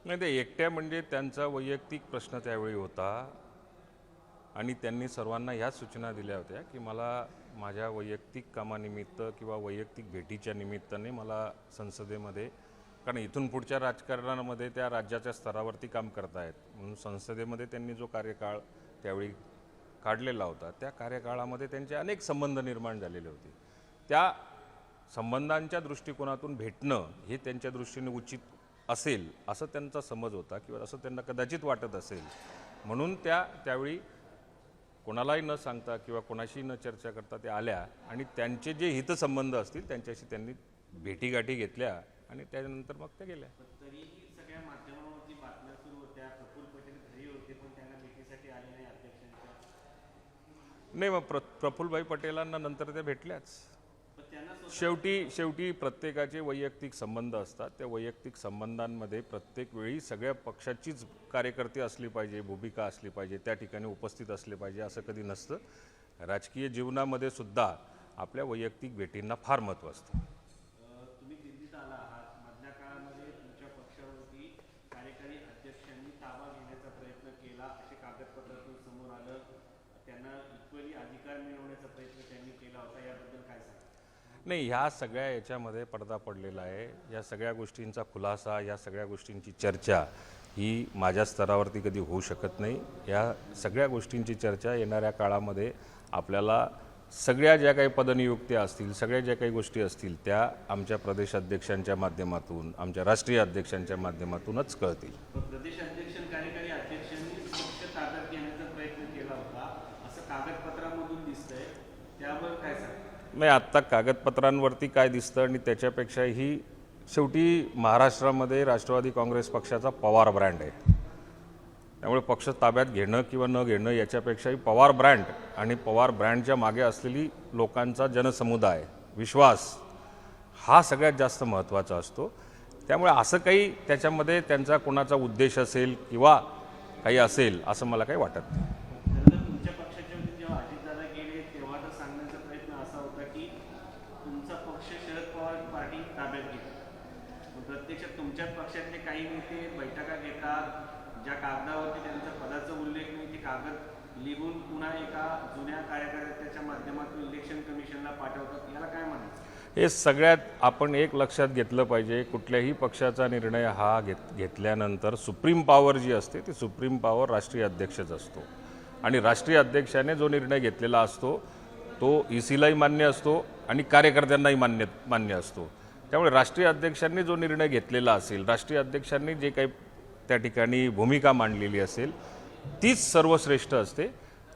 नाही, ते एकट्या म्हणजे त्यांचा वैयक्तिक प्रश्न त्यावेळी होता आणि त्यांनी सर्वांना ह्याच सूचना दिल्या होत्या की मला माझ्या वैयक्तिक कामानिमित्त किंवा वैयक्तिक भेटीच्या निमित्ताने मला संसदेमध्ये, कारण इथून पुढच्या राजकारणामध्ये त्या राज्याच्या स्तरावरती काम करतायत म्हणून संसदेमध्ये त्यांनी जो कार्यकाळ त्यावेळी काढलेला होता त्या कार्यकाळामध्ये त्यांचे अनेक संबंध निर्माण झालेले होते. त्या संबंधांच्या दृष्टिकोनातून भेटणं हे त्यांच्या दृष्टीने उचित असेल असं त्यांचा समज होता किंवा असं त्यांना कदाचित वाटत असेल. म्हणून त्यावेळी कोणालाही न सांगता किंवा कोणाशी न चर्चा करता त्या आल्या आणि त्यांचे जे हितसंबंध असतील त्यांच्याशी त्यांनी भेटीगाठी घेतल्या आणि त्यानंतर मग त्या गेल्या. तरीही सगळ्या माध्यमांवरती बातम्या सुरू होत्या, प्रफुल्ल पटेल घरी होते पण त्यांना भेटीसाठी आले नाही अध्यक्षांच्या. नाही, मग प्रफुल्लभाई पटेलांना नंतर त्या भेटल्याच. शेवटी प्रत्येकाचे वैयक्तिक संबंध असतात. त्या वैयक्तिक संबंधांमध्ये प्रत्येक वेळी सगळ्या पक्षाचीच कार्यकर्ते असली पाहिजे, भूमिका असली पाहिजे, त्या ठिकाणी उपस्थित असले पाहिजे असं कधी नसतं. राजकीय जीवनामध्ये सुद्धा आपल्या वैयक्तिक भेटींना फार महत्त्व असतं. तुम्ही दिल्लीत आला आहात, मधल्या काळामध्ये तुमच्या पक्षावरती कार्यकारी अध्यक्षांनी ताबा घेण्याचा प्रयत्न केला असे कागदपत्रातून समोर आलं. त्यांना इक्वली अधिकार मिळवण्याचा प्रयत्न त्यांनी केला होता, याबद्दल काय सांगा? नाही, ह्या सगळ्या याच्यामध्ये पडदा पडलेला आहे. या सगळ्या गोष्टींचा खुलासा, या सगळ्या गोष्टींची चर्चा ही माझ्या स्तरावरती कधी होऊ शकत नाही. या सगळ्या गोष्टींची चर्चा येणाऱ्या काळामध्ये आपल्याला सगळ्या ज्या काही पदनियुक्त्या असतील, सगळ्या ज्या काही गोष्टी असतील त्या आमच्या प्रदेशाध्यक्षांच्या माध्यमातून, आमच्या राष्ट्रीय अध्यक्षांच्या माध्यमातूनच कळतील. प्रदेशाध्यक्ष कार्यकारी अध्यक्षांनी पक्ष ताब्यात घेण्याचा प्रयत्न केला होता असं कागदपत्रामधून दिसतंय, त्यावर काय सांगा? नाही, आत्ता कागदपत्रांवरती काय दिसतं आणि त्याच्यापेक्षाही शेवटी महाराष्ट्रामध्ये राष्ट्रवादी काँग्रेस पक्षाचा पवार ब्रँड आहे. त्यामुळे पक्ष ताब्यात घेणं किंवा न घेणं याच्यापेक्षाही पवार ब्रँड आणि पवार ब्रँडच्या मागे असलेली लोकांचा जनसमुदाय, विश्वास हा सगळ्यात जास्त महत्त्वाचा असतो. त्यामुळे असं काही त्याच्यामध्ये त्यांचा कोणाचा उद्देश असेल किंवा काही असेल असं मला काही वाटत नाही. तुमच्या पक्षाच्या वतीने जेव्हा अजितदादा गेले तेव्हा तर सांगण्याचा प्रयत्न असा होता की तुमचा पक्ष शरद पवार पार्टी ताब्यात घेतो. प्रत्यक्षात तुमच्याच पक्षातले काही नेते बैठका घेतात, ज्या कागदावरती त्यांचा पदाचा उल्लेख नाही ते कागद लिहून पुन्हा एका जुन्या कार्यकर्त्याच्या माध्यमातून इलेक्शन कमिशनला पाठवतात. याला काय म्हणायचं? हे सगळ्यात आपण एक लक्षात घेतलं पाहिजे, कुठल्याही पक्षाचा निर्णय हा घेतल्यानंतर सुप्रीम पॉवर जी असते ती सुप्रीम पॉवर राष्ट्रीय अध्यक्षच असतो आणि राष्ट्रीय अध्यक्षाने जो निर्णय घेतलेला असतो तो ECलाही मान्य असतो आणि कार्यकर्त्यांनाही मान्य असतो. त्यामुळे राष्ट्रीय अध्यक्षांनी जो निर्णय घेतलेला असेल, राष्ट्रीय अध्यक्षांनी जे काही त्या ठिकाणी भूमिका मांडलेली असेल तीच सर्वश्रेष्ठ असते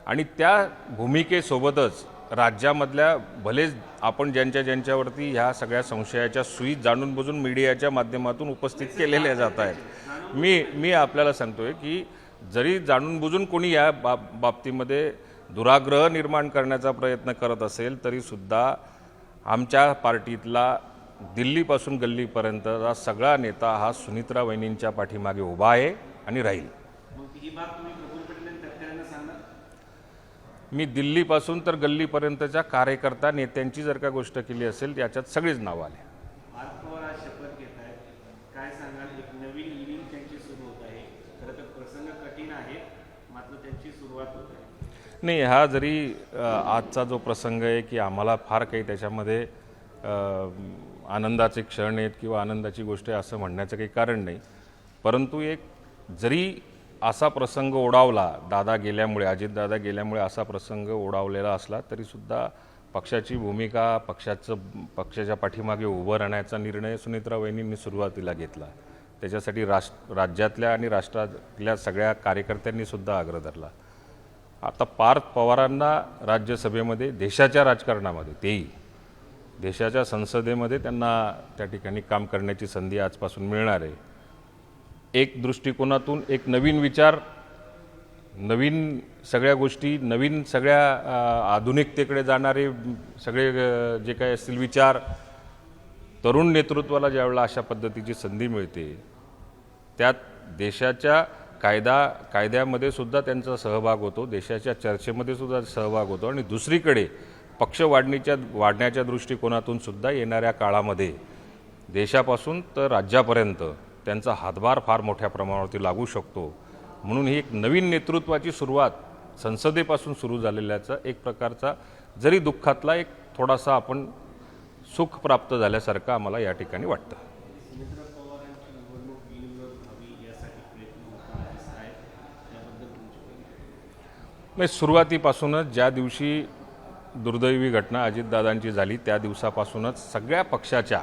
आणि त्या भूमिकेसोबतच राज्यामधल्या भले आपण ज्यांच्यावरती ह्या सगळ्या संशयाच्या सुई जाणून बुजून मीडियाच्या माध्यमातून उपस्थित केलेल्या जात आहेत. मी आपल्याला सांगतोय की जरी जाणून बुजून कोणी या बाबतीमध्ये दुराग्रह निर्माण करण्याचा प्रयत्न करत असेल तरीसुद्धा आमच्या पार्टीतला दिल्लीपासून गल्लीपर्यंतचा सगळा नेता हा सुनित्रा वहिनींच्या पाठीमागे उभा आहे आणि राहील. मी दिल्लीपासून तर गल्लीपर्यंतच्या कार्यकर्ता नेत्यांची जर का गोष्ट केली असेल याच्यात सगळीच नावं आले. शपथ घेत आहेत, काय सांगाल? एक नवीन इनिंग त्यांची सुरू होत आहे. खरं तर प्रसंग कठीण आहे मात्र त्यांची सुरुवात होत आहे. नाही, हा जरी आजचा जो प्रसंग आहे की आम्हाला फार काही त्याच्यामध्ये आनंदाचे क्षण आहेत किंवा आनंदाची गोष्ट आहे असं म्हणण्याचं काही कारण नाही, परंतु एक जरी असा प्रसंग ओढावला, दादा गेल्यामुळे, अजितदादा गेल्यामुळे असा प्रसंग ओढावलेला असला तरीसुद्धा पक्षाची भूमिका, पक्षाच्या पाठीमागे उभं राहण्याचा निर्णय सुनित्रा वहिनींनी सुरुवातीला घेतला. त्याच्यासाठी राज्यातल्या आणि राष्ट्रातल्या सगळ्या कार्यकर्त्यांनी सुद्धा आग्रह धरला. आता पार्थ पवारांना राज्यसभेमध्ये, देशाच्या राजकारणामध्ये, तेही देशाच्या संसदेमध्ये त्यांना त्या ठिकाणी काम करण्याची संधी आजपासून मिळणार आहे. एक दृष्टिकोनातून एक नवीन विचार, नवीन सगळ्या गोष्टी, नवीन सगळ्या आधुनिकतेकडे जाणारे सगळे जे काही असतील विचार, तरुण नेतृत्वाला ज्यावेळेला अशा पद्धतीची संधी मिळते त्यात देशाच्या कायद्यामध्ये सुद्धा त्यांचा सहभाग होतो, देशाच्या चर्चेमध्ये सुद्धा सहभाग होतो आणि दुसरीकडे पक्ष वाढण्याच्या दृष्टिकोनातून सुद्धा येणाऱ्या काळामध्ये देशापासून तर राज्यापर्यंत त्यांचा हातभार फार मोठ्या प्रमाणावरती लागू शकतो. म्हणून ही एक नवीन नेतृत्वाची सुरुवात संसदेपासून सुरू झालेल्याचा एक प्रकारचा जरी दुःखातला एक थोडासा आपण सुख प्राप्त झाल्यासारखं आम्हाला या ठिकाणी वाटतं. सुनेत्रा पवारांची निवडणूक बिनविरोध व्हावी यासाठी प्रयत्न होताना दिसत आहेत, त्याबद्दल तुमची प्रतिक्रिया? म्हणजे सुरुवातीपासूनच ज्या दिवशी दुर्दैवी घटना अजितदादांची झाली त्या दिवसापासूनच सगळ्या पक्षाच्या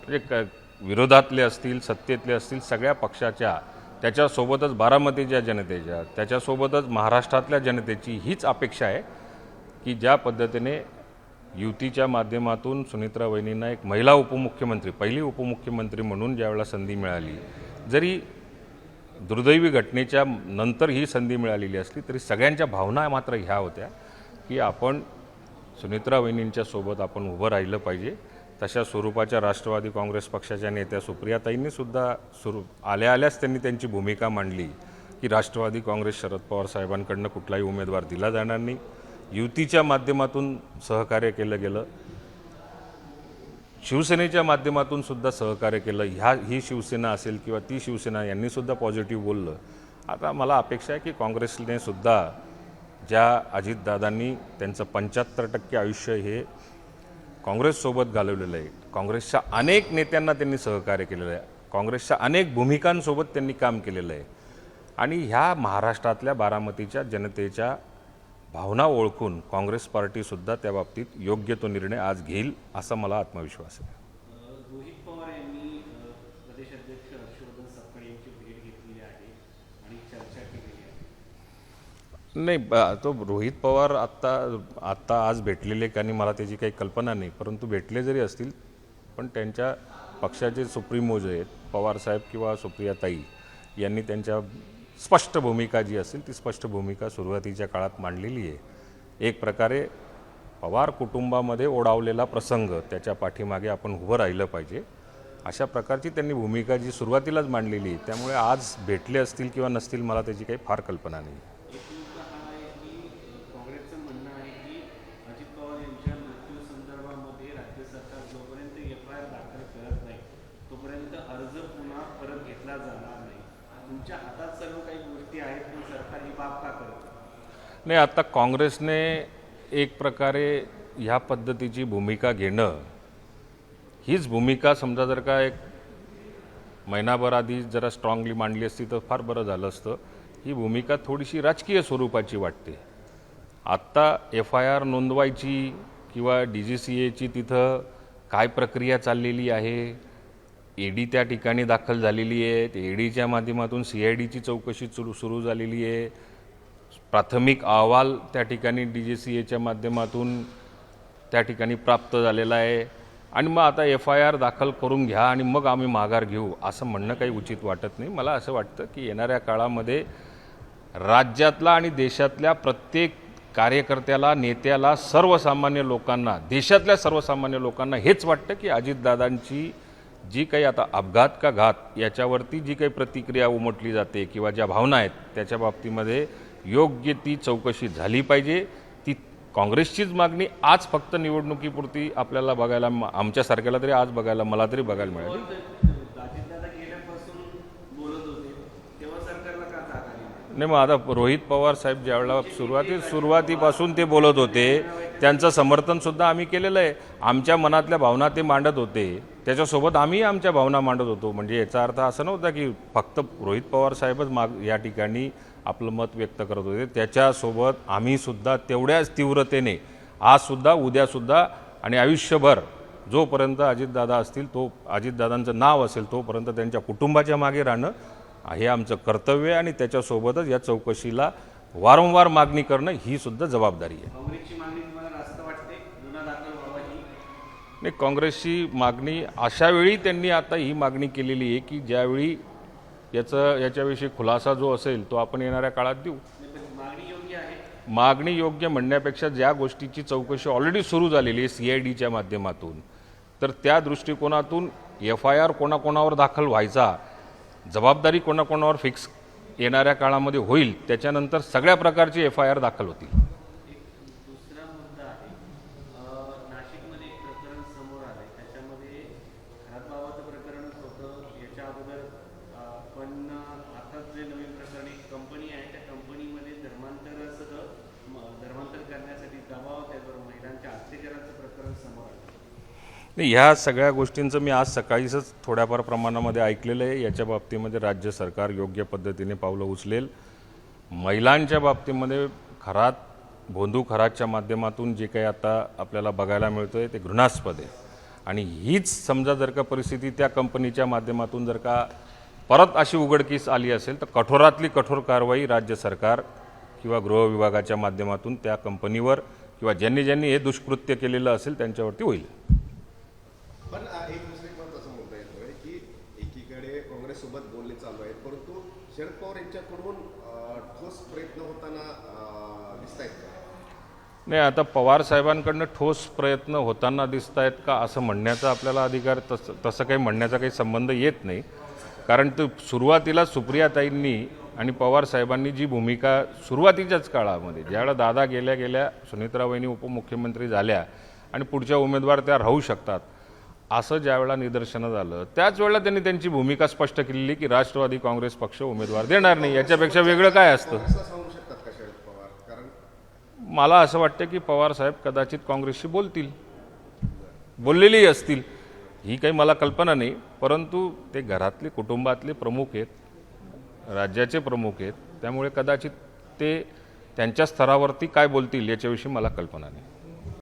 म्हणजे विरोधातले असतील सत्तेतले असतील सगळ्या पक्षाच्या त्याच्यासोबतच बारामतीच्या जनतेच्या त्याच्यासोबतच महाराष्ट्रातल्या जनतेची हीच अपेक्षा आहे की ज्या पद्धतीने युतीच्या माध्यमातून सुनेत्रा वहिनींना एक महिला उपमुख्यमंत्री पहिली उपमुख्यमंत्री म्हणून ज्यावेळेला संधी मिळाली, जरी दुर्दैवी घटनेच्या नंतर ही संधी मिळालेली असली तरी सगळ्यांच्या भावना मात्र ह्या होत्या की आपण सुनेत्रा वहिनींच्या सोबत आपण उभं राहिलं पाहिजे. तशा स्वरूपाच्या राष्ट्रवादी काँग्रेस पक्षाच्या नेत्या सुप्रियाताईंनी सुद्धा आल्याच त्यांनी त्यांची भूमिका मांडली की राष्ट्रवादी काँग्रेस शरद पवार साहेबांकडनं कुठलाही उमेदवार दिला जाणार नाही. युतीच्या माध्यमातून सहकार्य केलं गेलं, शिवसेनेच्या माध्यमातून सुद्धा सहकार्य केलं. ही शिवसेना असेल किंवा ती शिवसेना यांनी सुद्धा पॉझिटिव्ह बोललं. आता मला अपेक्षा आहे की काँग्रेसने सुद्धा ज्या अजितदादांनी त्यांचं 75% आयुष्य हे काँग्रेससोबत घालवलेलं आहे, काँग्रेसच्या अनेक नेत्यांना त्यांनी सहकार्य केलेलं आहे, काँग्रेसच्या अनेक भूमिकांसोबत त्यांनी काम केलेलं आहे आणि ह्या महाराष्ट्रातल्या बारामतीच्या जनतेच्या भावना ओळखून काँग्रेस पार्टीसुद्धा त्या बाबतीत योग्य तो निर्णय आज घेईल असा मला आत्मविश्वास आहे. रोहित पवार यांनी प्रदेशाध्यक्ष हर्षवर्धन सपकाळ यांची भेट घेतलेली आहे आणि चर्चा केलेली आहे. नाही, तो रोहित पवार आत्ता आज भेटलेले का नाही मला त्याची काही कल्पना नाही, परंतु भेटले जरी असतील पण त्यांच्या पक्षाचे सुप्रीमो जे आहेत पवारसाहेब किंवा सुप्रियाताई यांनी त्यांच्या स्पष्ट भूमिका जी असेल ती स्पष्ट भूमिका सुरुवातीच्या काळात मांडलेली आहे. एक प्रकारे पवार कुटुंबामध्ये ओढावलेला प्रसंग त्याच्या पाठीमागे आपण उभं राहिलं पाहिजे अशा प्रकारची त्यांनी भूमिका जी सुरुवातीलाच मांडलेली आहे. त्यामुळे आज भेटले असतील किंवा नसतील मला त्याची काही फार कल्पना नाही. एक मुद्दा हा आहे की काँग्रेसचं म्हणणं आहे की अजित पवार यांच्या मृत्यू संदर्भामध्ये राज्य सरकार जोपर्यंत FIR दाखल करत नाही तोपर्यंत अर्ज पुन्हा परत घेतला जाणार नाही. तुमच्या हातात सर्व काही गोष्टी आहेत पण सरकार ही बाब का करतं? नाही, आता काँग्रेसने एक प्रकारे ह्या पद्धतीची भूमिका घेणं हीच भूमिका समजा जर का एक महिनाभर आधी जरा स्ट्रॉंगली मांडली असती तर फार बरं झालं असतं. ही भूमिका थोडीशी राजकीय स्वरूपाची वाटते. आत्ता FIR नोंदवायची किंवा DGCAची तिथं काय प्रक्रिया चाललेली आहे, ED त्या ठिकाणी दाखल झालेली आहे, EDच्या माध्यमातून CIDची चौकशी सुरू झालेली आहे, प्राथमिक अहवाल त्या ठिकाणी DGCAच्या माध्यमातून त्या ठिकाणी प्राप्त झालेला आहे आणि मग आता FIR दाखल करून घ्या आणि मग आम्ही माघार घेऊ असं म्हणणं काही उचित वाटत नाही. मला असं वाटतं की येणाऱ्या काळामध्ये राज्यातला आणि देशातल्या प्रत्येक कार्यकर्त्याला नेत्याला सर्वसामान्य लोकांना देशातल्या सर्वसामान्य लोकांना हेच वाटतं की अजितदादांची जी काही आता अपघात का घात याच्यावरती जी काही प्रतिक्रिया उमटली जाते किंवा ज्या भावना आहेत त्याच्या बाबतीमध्ये योग्य ती चौकशी झाली पाहिजे. ती काँग्रेसचीच मागणी आज फक्त निवडणुकीपुरती आपल्याला बघायला आमच्यासारख्याला तरी आज बघायला मला तरी बघायला मिळाली. अजितदादा गेल्यापासून बोलत होते तेव्हा सरकारला का जाग आली नाही? नाही, मग आता रोहित पवार साहेब ज्यावेळेला सुरुवातीपासून ते बोलत होते त्यांचं समर्थनसुद्धा आम्ही केलेलं आहे. आमच्या मनातल्या भावना ते मांडत होते, त्याच्यासोबत आम्ही आमच्या भावना मांडत होतो. म्हणजे याचा अर्थ असं नव्हता की फक्त रोहित पवार साहेबच या ठिकाणी आपलं मत व्यक्त करत होते. त्याच्यासोबत आम्हीसुद्धा तेवढ्याच तीव्रतेने आजसुद्धा उद्यासुद्धा आणि आयुष्यभर जोपर्यंत अजितदादा असतील तो अजितदादांचं नाव असेल तोपर्यंत त्यांच्या कुटुंबाच्या मागे राहणं हे आमचं कर्तव्य आहे आणि त्याच्यासोबतच या चौकशीला वारंवार मागणी करणं ही सुद्धा जबाबदारी आहे. काँग्रेसची मागणी तुम्हाला रास्त वाटते गुन्हा दाखल व्हावा ही? नाही, काँग्रेसची मागणी अशावेळी त्यांनी आता ही मागणी केलेली आहे की ज्यावेळी याच्याविषयी खुलासा जो असेल तो आपण येणाऱ्या काळात देऊ. मागणी योग्य आहे? मागणी योग्य म्हणण्यापेक्षा ज्या गोष्टीची चौकशी ऑलरेडी सुरू झालेली आहे CIDच्या माध्यमातून तर त्या दृष्टिकोनातून FIR कोणाकोणावर दाखल व्हायचा, जबाबदारी कोणाकोणावर फिक्स येणाऱ्या काळामध्ये होईल, त्याच्यानंतर सगळ्या प्रकारची FIR दाखल होतील. एक दुसरा मुद्दा आहे, नाशिकमध्ये एक प्रकरण समोर आलंय त्याच्यामध्ये घरात बाबाचं प्रकरणच होतं. याच्या अगोदर नाही, ह्या सगळ्या गोष्टींचं मी आज सकाळीच थोड्याफार प्रमाणामध्ये ऐकलेलं आहे. याच्या बाबतीमध्ये राज्य सरकार योग्य पद्धतीने पावलं उचलेल. महिलांच्या बाबतीमध्ये भोंदू खरातच्या माध्यमातून जे काही आता आपल्याला बघायला मिळतं आहे ते घृणास्पद आहे. आणि हीच समजा जर का परिस्थिती त्या कंपनीच्या माध्यमातून जर का परत अशी उघडकीस आली असेल तर कठोरातली कठोर कारवाई राज्य सरकार किंवा गृह विभागाच्या माध्यमातून त्या कंपनीवर किंवा ज्यांनी ज्यांनी हे दुष्कृत्य केलेलं असेल त्यांच्यावरती होईल. पण एक दुसरे पण असं म्हणता येतोय की एकीकडे काँग्रेससोबत बोलणे चालू आहेत, परंतु शरद पवार यांच्याकडून ठोस प्रयत्न होताना दिसत आहेत का? नाही, आता पवार साहेबांकडनं ठोस प्रयत्न होताना दिसत आहेत का असं म्हणण्याचा आपल्याला अधिकार तसं काही म्हणण्याचा काही संबंध येत नाही. कारण तो सुरुवातीला सुप्रियाताईंनी आणि पवार साहेबांनी जी भूमिका सुरुवातीच्याच काळामध्ये ज्यावेळेला दादा गेल्या सुनीत्राबाईंनी उपमुख्यमंत्री झाल्या आणि पुढच्या उमेदवार त्या राहू शकतात असं ज्यावेळेला निदर्शनं झालं त्याच वेळेला त्यांनी त्यांची भूमिका स्पष्ट केलेली की राष्ट्रवादी काँग्रेस पक्ष उमेदवार देणार नाही. याच्यापेक्षा वेगळं काय असतं? काँग्रेसला सांगू शकतात का शरद पवार? कारण मला असं वाटतं की पवार साहेब कदाचित काँग्रेसशी बोललेली असतील, ही काही मला कल्पना नाही. परंतु ते घरातले कुटुंबातले प्रमुख आहेत, राज्याचे प्रमुख आहेत, त्यामुळे कदाचित ते त्यांच्या स्तरावरती काय बोलतील याच्याविषयी मला कल्पना नाही.